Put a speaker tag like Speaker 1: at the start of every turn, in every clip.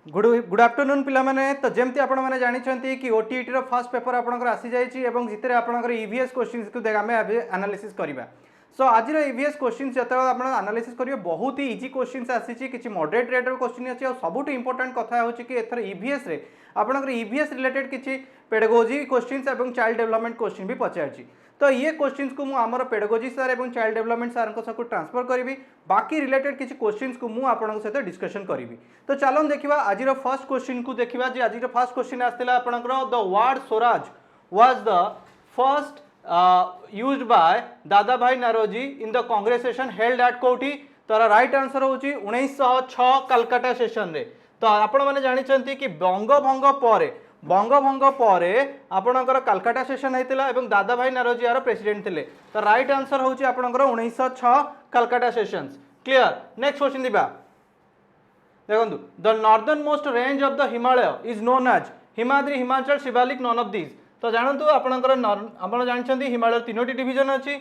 Speaker 1: Good afternoon पिला माने। तो जमती आपण माने जानिछंती कि ओटीईटी रो फर्स्ट पेपर आपनकर आसी जाईची एवं जितरे आपनकर ईवीएस क्वेश्चंस को आमे एनालिसिस करबा। सो आज ईवीएस क्वेश्चंस जत आपण एनालिसिस करियो बहुत ही इजी क्वेश्चंस आसीची, किछि मॉडरेट रेट रो क्वेश्चन अछि और सबुठ इंपोर्टेंट कथा होछि कि एथर ईवीएस रे आपनकर ईवीएस रिलेटेड किछि पेडागोजी क्वेश्चंस एवं चाइल्ड डेवलपमेंट क्वेश्चन भी पचारछि। तो ये क्वेश्चंस को मु हमर पेडागोजी सर एवं चाइल्ड डेवलपमेंट सर को सबको ट्रांसफर करी। बाकी रिलेटेड किछि क्वेश्चंस को मु आपन सहित डिस्कशन करी। तो चलो देखिबा आज फर्स्ट क्वेश्चन को देखिबा जे आज फर्स्ट क्वेश्चन आस्तिला आपनकर the word swaraj was the first used by Dadabhai Naoroji in the Congress session held at Kothi. तार राइट आंसर होची 1906 कलकत्ता सेशन रे। तो आपण माने जानि छंती कि बंगभंग परे आपणकर कलकत्ता सेशन हेतिला एवं दादा भाई नारोजी यार प्रेसिडेंट थिले। तो राइट आंसर होची आपणकर 1906 Calcutta sessions. Clear. Next question दिबा देखंतु the northern most range of the Himalaya is known as Himadri, Himachal, Shivalik, none of this. तो जानतु आपणकर आपण जानिछंती हिमालय तीनोटी डिवीजन अछि।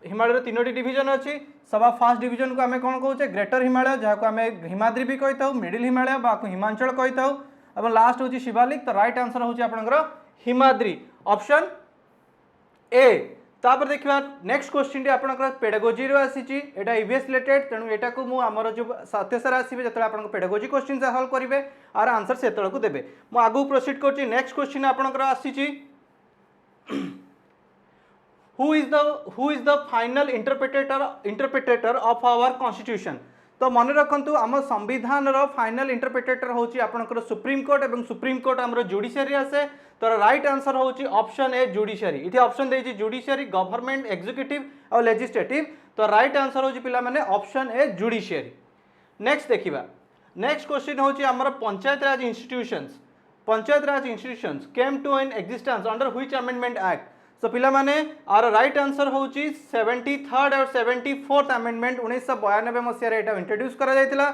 Speaker 1: हिमालय तीनोटी डिवीजन अछि। सबा फर्स्ट डिवीजन को आमे कोन कहउचे ग्रेटर हिमालय, जहा को आमे हिमाद्री भी कहिताउ, मिडिल हिमालय बा को हिमाचल कहिताउ, एवं लास्ट होची शिवालिक। तो राइट आंसर होची आपणकर हिमाद्री, ऑप्शन ए। तापर देखिबा नेक्स्ट क्वेश्चन टी आपनकर पेडागोजी रो आसीची। एटा ईवीएस रिलेटेड, तेनु एटा को मु हमर जो सत्य सर आसीबे जतले आपनकर पेडागोजी क्वेश्चन सॉल्व करिवे आर आंसर सेतळ को देबे। मु आगु प्रोसीड करची। नेक्स्ट क्वेश्चन आपनकर आसीची who is the final interpreter of our constitution। तो मन रखंतु आम संविधान रो फाइनल इंटरप्रिटेटर होची आपनकर सुप्रीम कोर्ट एवं सुप्रीम कोर्ट हमरो जुडिशियरी आसे। तो राइट आंसर होची ऑप्शन ए जुडिशियरी। इथे ऑप्शन देछि जुडिशियरी, गवर्नमेंट, एग्जीक्यूटिव और लेजिस्लेटिव। तो राइट आंसर होची पिला माने ऑप्शन ए जुडिशियरी। नेक्स्ट देखिबा नेक्स्ट क्वेश्चन होची हमर panchayat raj institutions came to in existence under which amendment act. So पिला माने आर राइट आंसर होची 73rd और 74th अमेंडमेंट 1992 मसिया रे एटा इंट्रोड्यूस करा जायतिला।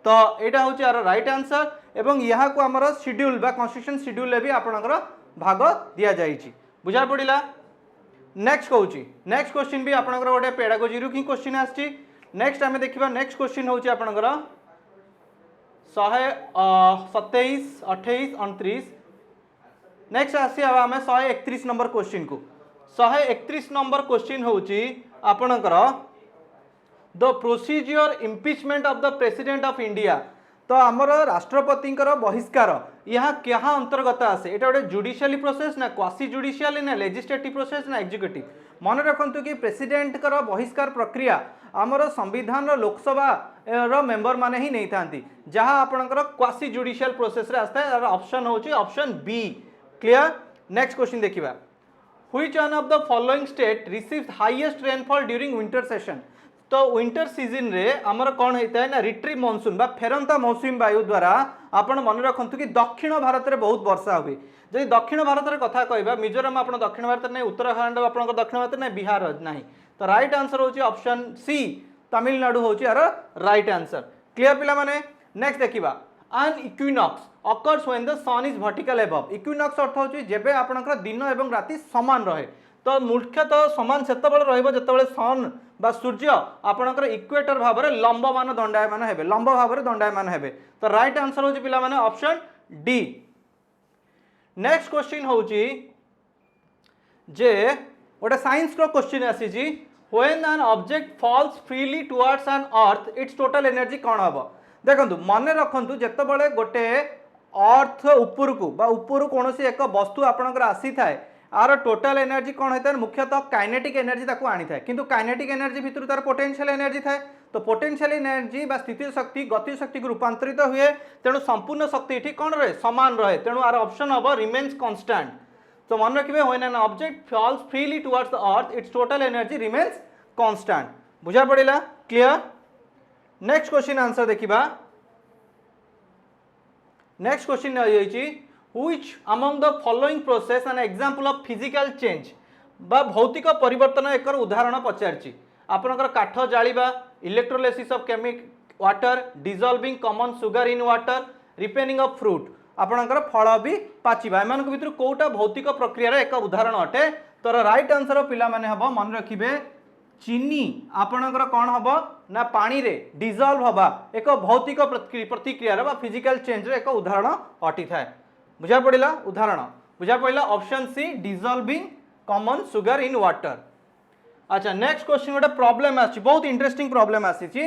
Speaker 1: तो एटा होची आर राइट आंसर एवं यहा को हमर शेड्यूल बा कॉन्स्टिट्यूशन शेड्यूल ले भी आपनकर भाग दिया जायछि। बुझा पडिला। नेक्स्ट कहूची नेक्स्ट क्वेश्चन भी आपनकर गोटे पेडागोजी रु की क्वेश्चन आछि। नेक्स्ट हमें देखिबा नेक्स्ट क्वेश्चन होची आपनकर 127 28 29। नेक्स्ट आसी आम 131 नंबर क्वेश्चन को। 131 नंबर क्वेश्चन होची आपनकर the procedure impeachment of the president of India. तो आमर राष्ट्रपति बहिष्कार यहाँ क्या अंतर्गत आसे। एटा गोटे जुडिशियली प्रोसेस ना क्वासी जुडिशियली ना लेजिस्लेटिव प्रोसेस ना एग्जीक्यूटिव। मन रखंतु कि प्रेसिडेंट कर बहिष्कार प्रक्रिया आमर संविधान लोकसभा रो मेंबर माने ही नहीं थांती, जहां आपनकर क्वासी जुडिशियल प्रोसेस रे आस्ता है। ऑप्शन होची option B. Clear. Next question देखिबा which one of the following state receives highest rainfall during winter session. तो विंटर सीजन रे हमर कोन हेता है ना रिट्रीव मानसून बा फेरंता मौसुमी वायु द्वारा आपण मन रखंतु कि दक्षिण भारत रे बहुत वर्षा हुए। जदि दक्षिण भारत रे कथा कहबा मिजोरम आपण दक्षिण भारत नै, उत्तराखंड आपण दक्षिण भारत नै, बिहार नाही। तो राइट आंसर होची ऑप्शन सी तमिलनाडु होची यार राइट आंसर। क्लियर पिला माने। नेक्स्ट देखिबा an equinox occurs when the sun is vertical above। equinox अर्थ होची जेबे आपनकर दिन एवं राति समान रहे। तो मुख्यतः समान सेतबेले रहइबो जेतबेले सन बा सूर्य आपनकर इक्वेटर भाव रे लंबमान दंडायमान हेबे, लंब भाव रे दंडायमान हेबे। तो राइट आंसर होची पिला माने ऑप्शन डी। नेक्स्ट क्वेश्चन होची जे ओटा साइंस रो क्वेश्चन आसी जी when an object falls freely towards an earth its total energy कोन हबो। देखंतु मन रखंतु जेतबेले गोटे अर्थ ऊपर को बा ऊपर कोनोसी एक वस्तु आपनकर आसी थाए आर टोटल एनर्जी कोन होता है मुख्यतः काइनेटिक एनर्जी ताको आनी थाए। किंतु काइनेटिक एनर्जी भितर तार पोटेंशियल एनर्जी थाए। तो पोटेंशियल एनर्जी बा स्थितिज शक्ति गति शक्ति को रूपांतरित हुए, तेणु संपूर्ण शक्ति एठी कोन रहे समान रहे। तेणु आर ऑप्शन हबो रिमेन्स कांस्टेंट। तो मन रखिबे when an object falls freely towards the earth its total energy remains constant. बुझा पड़िला। क्लियर। नेक्स्ट क्वेश्चन आंसर देखिबा। नेक्स्ट क्वेश्चन होईची which among the following process an example of physical change बा भौतिक परिवर्तन एकर उदाहरण पचारची। आपनकर काठ जालिबा, electrolysis of chemic water, dissolving common sugar in water, ripening of fruit. आपनकर फल भी पाचिबा। एमान को भितर कोटा भौतिक प्रक्रिया रे एक उदाहरण अटे। तर राइट आंसर पिला माने हबो मन रखिबे चीनी आपणकर कौन हम ना पानी रे डिजल्व हवा एक भौतिक प्रतिक्रिया फिजिकल चेंज रे एक उदाहरण अटी थाए। बुझा पड़ा उदाहरण बुझा पड़ा option C dissolving common sugar in water. अच्छा नेक्स्ट क्वेश्चन गोटे प्रॉब्लम आछि बहुत इंटरेस्टिंग प्रॉब्लम आछि।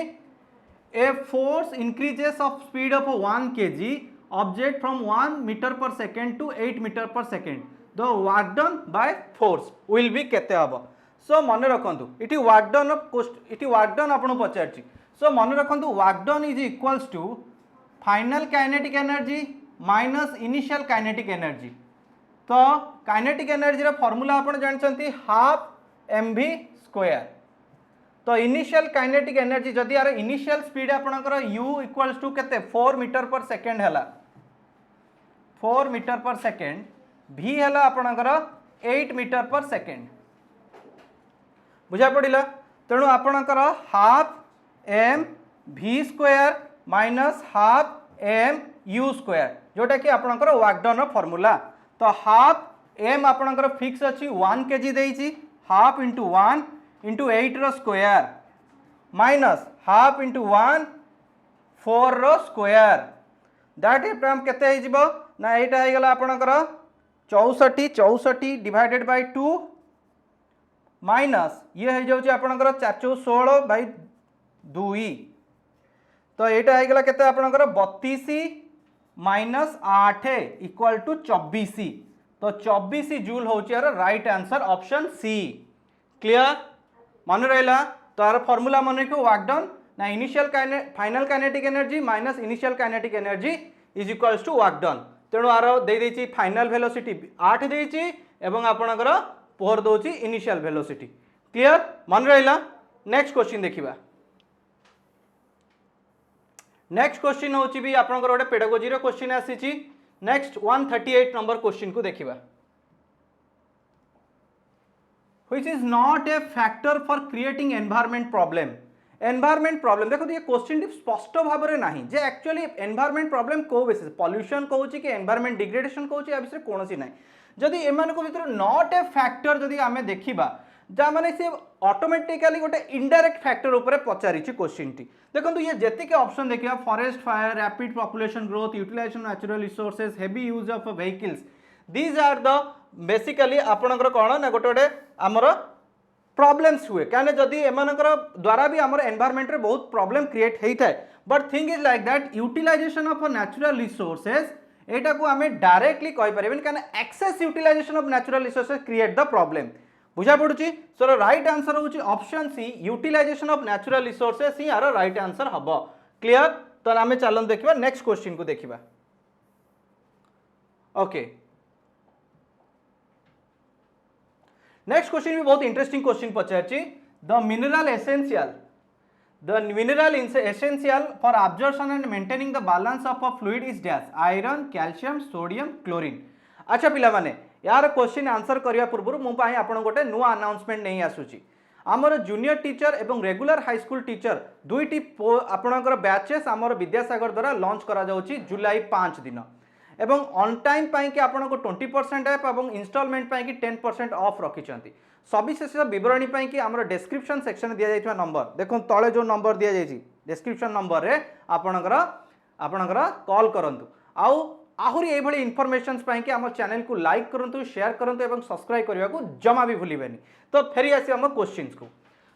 Speaker 1: A force increases of speed of 1 kg object from 1 metre per second to 8 metre per second the work done by force will be केते हबो। सो मन रखंतु इटी work done आपन पचारछि। सो मन रखंतु work done is equals to final kinetic energy minus initial kinetic energy. तो kinetic energy रा formula आपन जानछंती हाफ mv स्क्वायर। तो इनिशियल काइनेटिक एनर्जी जदि यार इनिशियल स्पीड आपनकर u इक्वल्स टू केते 4 मीटर पर सेकेंड हैला 4 मीटर पर सेकेंड v हैला आपनकर 8 मीटर पर सेकेंड। बुझा पड़िला तेणु आपनकर half m v square minus half m u square जोटा कि आपनकर वर्क डन फार्मूला। तो हाफ m आपनकर फिक्स अछि 1 kg देइछि हाफ इंटू 1 इंटू 8 रो स्क्वायर माइनस हाफ इंटू 1 4 रो स्क्वायर दैट इक्वल केते हो जिवो ना एटा हे गला आपनकर 64 डिवाइडेड बाय 2 माइनस ये हो जाउची आपनकर 416 बाय 2। तो एटा हे गला केते आपनकर 32 माइनस 8 इक्वल टू 24। तो 24 जूल होची यार right answer option C. Clear मन रहा। तो यार फॉर्मूला मन को वर्क डन ना initial final kinetic energy minus initial kinetic energy is equals to work done. तेणु आर दे देछि फाइनल वेलोसिटी 8 देछि एवं आपनकर 4 दोछि इनिशियल वेलोसिटी। क्लियर मन रहा। नेक्स्ट क्वेश्चन देखिबा। नेक्स्ट क्वेश्चन होछि भी आपनकर गोटे पेडागोजी रो क्वेश्चन आसीछि। नेक्स्ट 138 नंबर क्वेश्चन को देखिबा। Which is not a factor for creating environment problem। environment problem देखो ये क्वेश्चन टी स्पष्ट भाव में नहीं जे एक्चुअली environment problem को बेसिस पॉल्यूशन कहूँ कि environment degradation कहूँ या विषय कौन सी ना जदि एमान को भीतर नॉट ए फैक्टर जदि आमे देखिबा जा माने से ऑटोमेटिकली गोटे इनडायरेक्ट फैक्टर ऊपर पचारि क्वेश्चन टी। देखो ये जेति के ऑप्शन देखिबा forest fire rapid population growth utilisation natural resources heavy use of vehicles these are the basically आपनकर कोन ना गोटे गोटे आमर प्रॉब्लम्स हुए कहीं जदि एमानकर द्वारा भी आमर एनवायरनमेंट रे बहुत प्रॉब्लम क्रिएट होता है। But thing is like that utilization of natural resources एटा को आमे डायरेक्टली कहि परिबेन कहीं excess utilization of natural resources create the problem. बुझा पड़ुची। सो राइट आंसर होची option C utilization of natural resources ही यार राइट आंसर हबो। क्लियर। तो आमे चलन देखिबा नेक्स्ट क्वेश्चन को देखिबा। ओके नेक्स्ट क्वेश्चन भी बहुत इंटरेस्टिंग क्वेश्चन पचारछि। The mineral essential for absorption and maintaining the balance of a fluid is dash iron calcium sodium chlorine. अच्छा पिला माने यार क्वेश्चन आंसर करिया पूर्व मु पाई आपण गोटे नुआ अनाउंसमेंट नहीं आसुची। आमर जूनियर टीचर एवं रेगुलर हाई स्कूल टीचर दुईटी आपणकर बैचेस आमर विद्यासागर द्वारा लॉन्च करा जाउची जुलाई 5 दिन एवं ऑन टाइम पाई कि आपन को 20% ऑफ एवं इंस्टॉलमेंट पाई कि 10% ऑफ रखिछंती। सविशेष विवरणी पाई कि हमर डिस्क्रिप्शन सेक्शन दिया जाइछा नंबर देखो तळे जो नंबर दिया जाइछि डिस्क्रिप्शन नंबर रे आपणकर कॉल करंतु आउ आहुरी ए भली इन्फॉर्मेशंस पाई कि हमर चैनल को लाइक करंतु शेयर करंतु एवं सब्सक्राइब करबा को जमा भी भूलिबेनी। तो फेरी आसी हम क्वेश्चंस को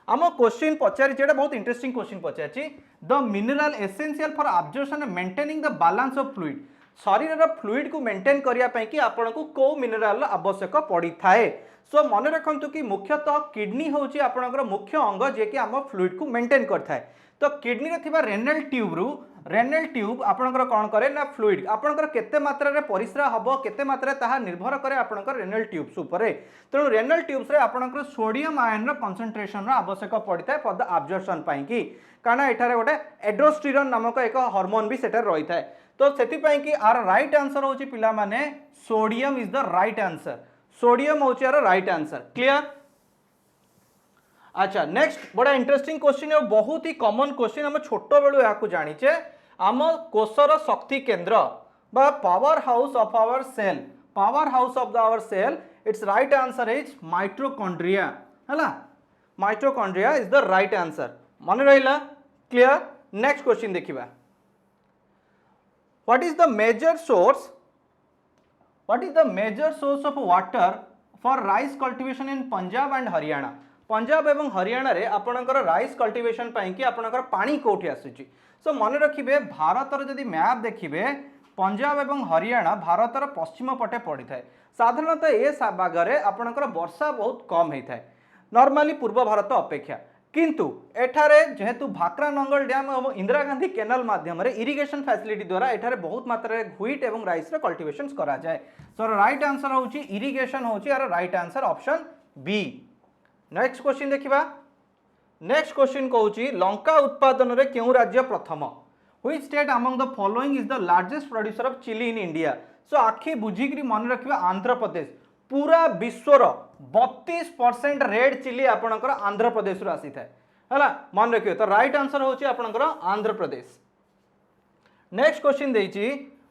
Speaker 1: आम क्वेश्चन पचारि जेटा बहुत इंटरेस्टिंग क्वेश्चन पचारि the mineral essential for absorption and maintaining the balance of fluid शरीर फ्लूइड को मेंटेन करने की आपन को को मिनरल आवश्यक पड़ी थाए। सो मन रखु कि मुख्यतः किडनी हूँ आपंकर मुख्य अंग जे कि आम फ्लूइड को मेंटेन करता है। तो किडनी रे थिबा रेनल ट्यूब आपंकर कौन करे ना फ्लूइड आपंकर केते मात्रा रे परिस्रा हबो केते मात्रा ताहा निर्भर करे आपंकर रेनल ट्यूब्स उपरे। तेणु रेनल ट्यूब्स रे आपंकर सोडियम आयन रो कंसंट्रेशन रो आवश्यक पड़ता है फॉर द अब्जॉर्प्शन पाई कि कारण एठारे गोटे एड्रोस्टेरोन नामक एक हार्मोन भी सेटा रही है। तो सेति कि आर राइट आंसर होची पिला माने sodium is the right answer. Sodium होची आर राइट आंसर। क्लियर। अच्छा नेक्स्ट बड़ा इंटरेस्टिंग क्वेश्चन है बहुत ही कॉमन क्वेश्चन हम छोट बेलू या जानिचे आम कोषर शक्ति केंद्र बा power house of our cell power house of our cell it's right answer is mitochondria है। Mitochondria is the right answer. मन रहा क्लियर। नेक्स्ट क्वेश्चन देखिबा what is the major source of water for rice cultivation in Punjab and Haryana. Punjab एवं हरियाणा रे आपणकर rice cultivation पाई कि आपणकर पानी कोठी आसुची। सो मन रखिबे भारतर जदि मैप देखिबे पंजाब एवं हरियाणा भारतर पश्चिम पटे पड़ी थाए। साधारणतः ए भागरे आपणकर वर्षा बहुत कम होता है नॉर्मली पूर्व भारत अपेक्षा, किंतु एठारे जेहेतु भाकरा नंगल डैम और इंदिरा गांधी केनाल माध्यम इरिगेशन फैसिलिटी द्वारा एठारे बहुत मात्रा व्हीट एवं राइस रे कल्टिवेशन करा जाए। सो राइट आंसर होची इरिगेशन होची यार right answer option B. Next question देखिबा। नेक्स्ट क्वेश्चन कहूची लंका उत्पादन रे केउ राज्य प्रथम। Which state among the following is the largest producer of chilli in India. So आखि बुझिकरी मन रखिबा आंध्र प्रदेश। पूरा विश्वर 32% रेड चिली आपणकर आंध्र प्रदेश रो आसी थाए हला मन रखियो। तो राइट आंसर होची आपणकर आंध्र प्रदेश। नेक्स्ट क्वेश्चन देइची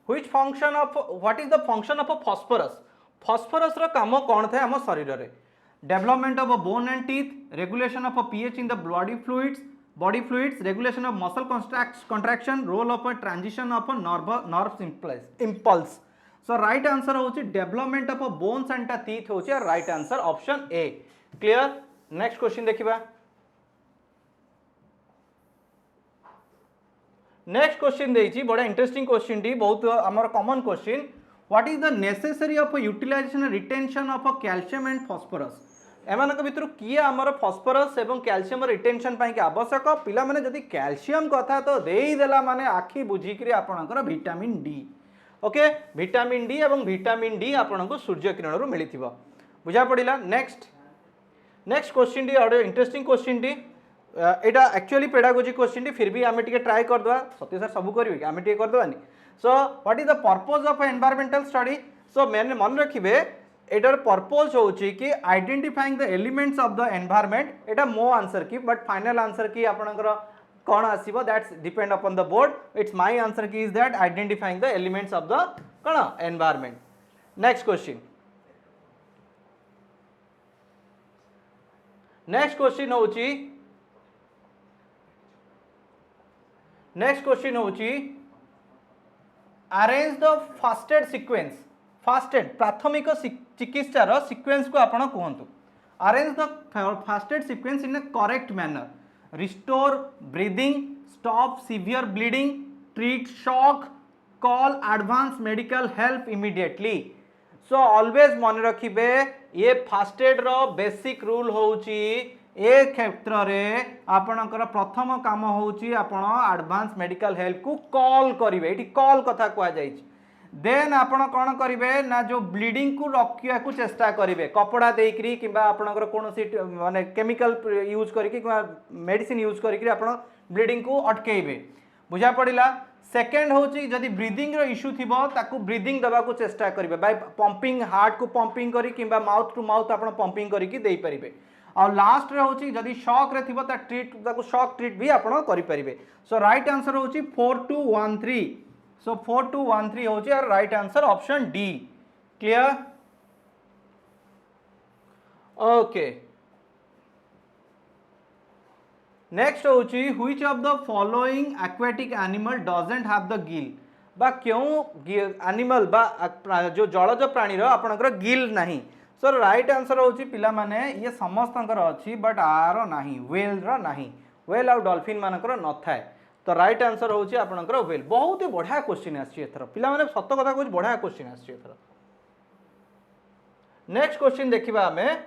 Speaker 1: which function of what is the function of phosphorus. Phosphorus रो काम कोन थाए हम शरीर रे। Development of bone and teeth, regulation of pH in the body fluids, regulation of muscle contraction, role of transition of nerve impulse. So right answer होची development of bones and teeth होची right answer option A. Clear. Next question देखिबा। Next question देइची बड़ा interesting question टी बहुत हमर common question what is the necessary of utilization retention of calcium and phosphorus. एमानक भितर किए आमर फास्फोरस एवं कैल्शियम रिटेंशन पाई आवश्यक पिला माने जदि कैल्शियम कथा तो देई देला माने आखि बुझिकरी आपणकर vitamin D. Okay vitamin D एवं विटामिन डी आपनको सूर्य किरण रु मिलिथिबो बुझा पड़िला। नेक्स्ट क्वेश्चन टी और इंटरेस्टिंग क्वेश्चन टी एटा एक्चुअली पेडागोजी क्वेश्चन टी फिर भी आमे टिके ट्राई कर दवा सत्य सर सब करबे आमे टिके कर दवानी। So what is the purpose of environmental study. So मैंने मन रखिबे एटार पर्पस होची कि identifying the elements of the environment. एटा मो आंसर की बट फाइनल आंसर की आपनकर कौन आसीबो that's depend upon the board. It's my answer key is that identifying the elements of the कौन environment. Next question. Next question होची arrange the first aid sequence. First aid प्राथमिक चिकित्सार sequence को आपण कहतु। Arrange the first aid sequence in a correct manner. Restore breathing, stop severe bleeding, treat shock, call advance medical help immediately. So always मन रखिबे ये fasted रो basic rule होउची ए क्षेत्र रे आपणकर प्रथम काम होउची आपण एडवांस मेडिकल हेल्प को कॉल करिवे। एठी कॉल कथा कुआ जाईची। देन आपण कौन करिवे ना जो ब्लीडिंग को रोकिया को चेष्टा करिवे कपड़ा देकरी किंबा आपणकर कोनोसी माने केमिकल यूज करिकि किंबा मेडिसिन यूज करिकि आपण ब्लीडिंग को अटकेइबे बुझा पड़िला। सेकेंड होची जदि ब्रीदिंग रो इश्यू थिबो ताकू ब्रीदिंग दबा को चेष्टा करिवे बाय पंपिंग हार्ट को पंपिंग करी किंबा माउथ टू माउथ आपण पंपिंग करिकि देई परिबे। और लास्ट रे होची जदि शॉक रे थिबो ता ट्रीट ताकू शॉक ट्रीट भी आपण करि परिबे। सो राइट आंसर होची 4213। सो 4213 होची और right answer option D. Clear. Okay next होची which of the following aquatic animal doesn't have the gill. बा क्यों एनिमल बा जो जलज प्राणी रो आपनकर गिल नहीं। सो राइट आंसर होची पिला माने ये समस्तंकर अछि बट आरो नाही व्हेल रो नाही। व्हेल और डॉल्फिन मानकर न थाए। तो राइट आंसर होची आपनकर व्हेल। बहुत ही बढ़िया क्वेश्चन आछि एथर पिला माने सत्य कथा कुछ बढ़िया क्वेश्चन आछि एथर। नेक्स्ट क्वेश्चन देखिबा हमें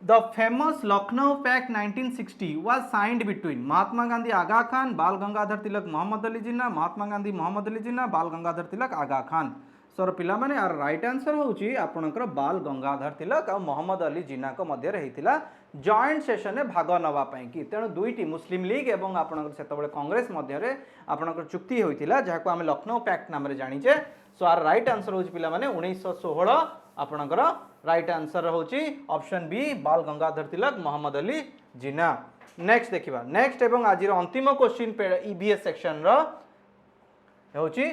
Speaker 1: the famous Lucknow pact 1960 was signed between Mahatma Gandhi Aga Khan, Bal Gangadhar Tilak Mohammad Ali जिन्ना, महात्मा गांधी मोहम्मद अली जिन्ना, बाल गंगाधर तिलक आगा खान। सर पिला माने आर राइट आंसर होची आपनकर बाल गंगाधर तिलक और मोहम्मद अली जिन्ना को मध्य रे हेतिला जॉइंट सेशन में भाग नवा पाई कि तेणु दुईटी मुस्लिम लीग एवं आपनकर सेतबेले कांग्रेस मध्य रे आपनकर चुक्ति होइतिला जहाको आमे लखनऊ पैक्ट नाम रे जानिचे। सो आर राइट आंसर होची पिला माने 1916 आपनकर राइट आंसर होची option B Bal Gangadhar Tilak Mohammad Ali Jinnah. Next देखिबा। नेक्स्ट एवं आज अंतिम क्वेश्चन ईबीएस सेक्शन रो होची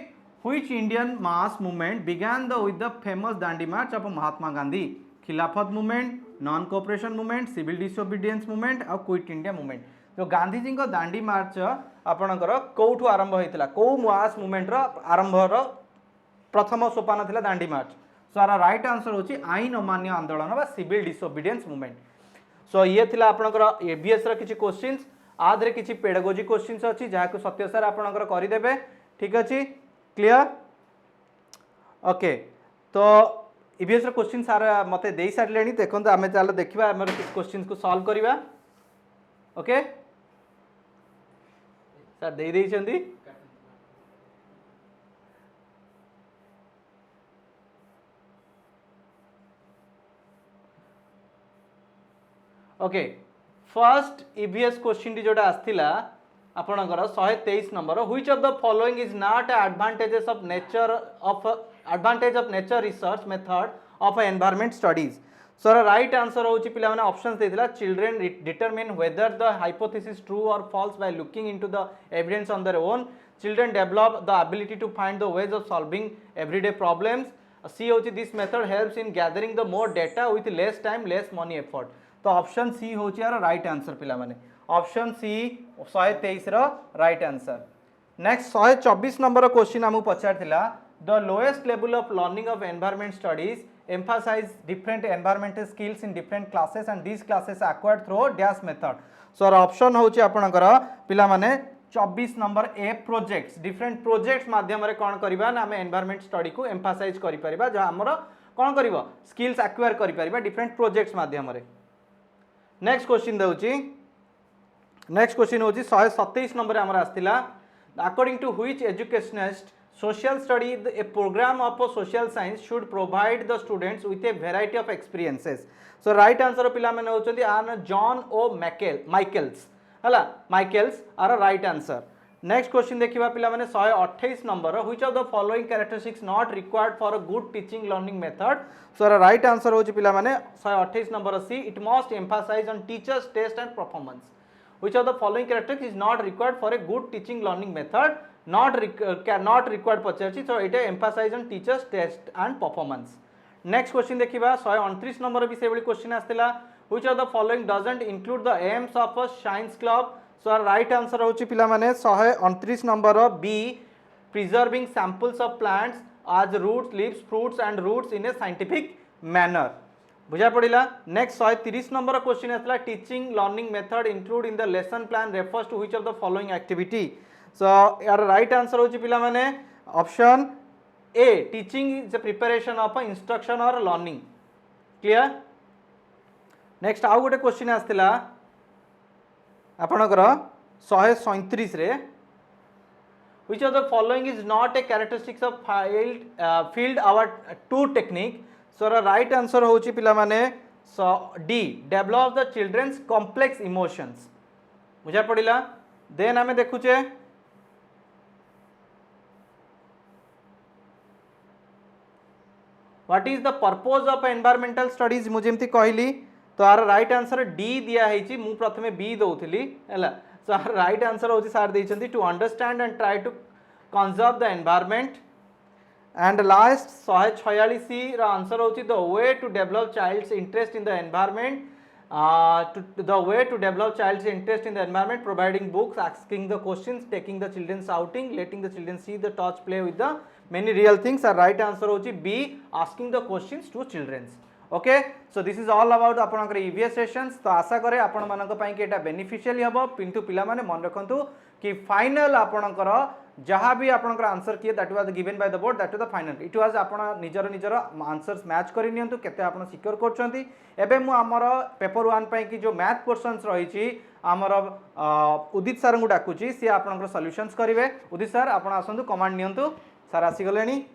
Speaker 1: which Indian mass movement began the with the famous Dandi march of Mahatma Gandhi. Khilafat movement, non cooperation movement, civil disobedience movement और क्विट इंडिया मूवमेंट। जो गांधीजी को दांडी मार्च आपणकर कौठू आरंभ होता कौ मास मूवमेंट आरंभर प्रथम सोपान थिला दांडी मार्च। सो आर राइट आंसर होची आईन अमान्य आंदोलन बा सिविल डिसोबीडियंस मूवमेंट। सो ये थिला आपणकर एबीएस रा किछि क्वेश्चंस आदरे किछि पेडागोजी क्वेश्चंस अछि जहा को सत्य सर आपणकर करि देबे। ठीक अछि, क्लियर? ओके, तो ईबीएस रो क्वेश्चन सार मते देई सारलेनी देखंत आमे चालो देखिबा हमर किछ क्वेश्चंस को सॉल्व करिबा। ओके सर देई देई छंदी। ओके, फर्स्ट ईबीएस क्वेश्चन टी जोटा आस्थिला आपणकर 123 number, which of the following is not advantages of nature of advantage of nature research method of environment studies? So right answer होची पिला माने options देथिला children determine whether the hypothesis true or false by looking into the evidence on their own, children develop the ability to find the ways of solving everyday problems, C होची this method helps in gathering the more data with less time less money effort। तो option C होची यार right answer पिला माने option C 123 रो right answer. Next 124 number question हमु पचारथिला the lowest level of learning of environment studies emphasize different environmental skills in different classes and these classes acquired through dash method। so option होची आपनकर पिला माने 24 number A projects different projects माध्यम रे कोन करबा ना हमें एनवायरनमेंट स्टडी को एम्फासाइज करि परिबा जो हमर कोन करबो स्किल्स एक्वायर करि परिबा डिफरेंट प्रोजेक्ट्स माध्यम रे। नेक्स्ट क्वेश्चन देउची, नेक्स्ट क्वेश्चन होची 127 नंबर हमर आस्थिला according to which educationist social study a program of social science should provide the students with a variety of experiences। so right answer पिला माने होचंदी आन जॉन ओ माइकल्स हला Michaels are right answer. Next question देखिबा पिला माने 128 number, which of the following characteristics not required for a good teaching learning method? So right answer होची पिला माने 128 number C, it must emphasize on teachers test and performance. Which of the following characteristics is not required for a good teaching learning method? not required पचारछि, so it emphasize on teachers test and performance। next question देखिबा 129 number भी सेबली question आस्थिला, which of the following doesn't include the aims of a science club? so right answer होछि पिला माने 129 number B, preserving samples of plants as roots leaves fruits and roots in a scientific manner। बुझा पड़िला। Next 130 number question आस्थिला, teaching learning method include in the lesson plan refers to which of the following activity? So यार right answer होची पिला माने option A, teaching is the preparation of instruction और learning. Clear? Next आउ गोटे question आस्थिला आपनकर 137 रे, which of the following is not a characteristics of field our to technique? So right answer होची पिला माने D, develop the children's complex emotions. बुझा पड़िला। देन आमे देखुचे what is the purpose of environmental studies? मुझे एमती कहली तो आर राइट आंसर डी दिया है, मु प्रथमे बी दउथली हैला। सो आर राइट आंसर होची सार देइछंती to understand and try to conserve the environment. And last 146 C रा आंसर होची the way to develop child's interest in the environment, the way to develop child's interest in the environment, providing books, asking the questions, taking the children's outing, letting the children see the touch play with the many real things। are right answer होची B, asking the questions to children's। okay, so this is all about आपनकर EVS sessions। तो आशा करे आपन मानक पई कि एटा beneficial हबो, किंतु पिला माने मन रखंतु कि फाइनल आपनकर जहाँ भी आपनकर आंसर किए that was given by the board, that was the final. It was आपण निजर निजर आंसर्स मैच करि नियंतु केते आपण सिक्योर करछंती। एबे मु हमर पेपर 1 पई कि जो मैथ क्वेश्चंस रहिछि हमर उदित सर को डाकुची, सी आपनकर सॉल्यूशंस करिवे। उदित सर आपण आसंतु कमांड नियंतु। सर आसी गलेनी।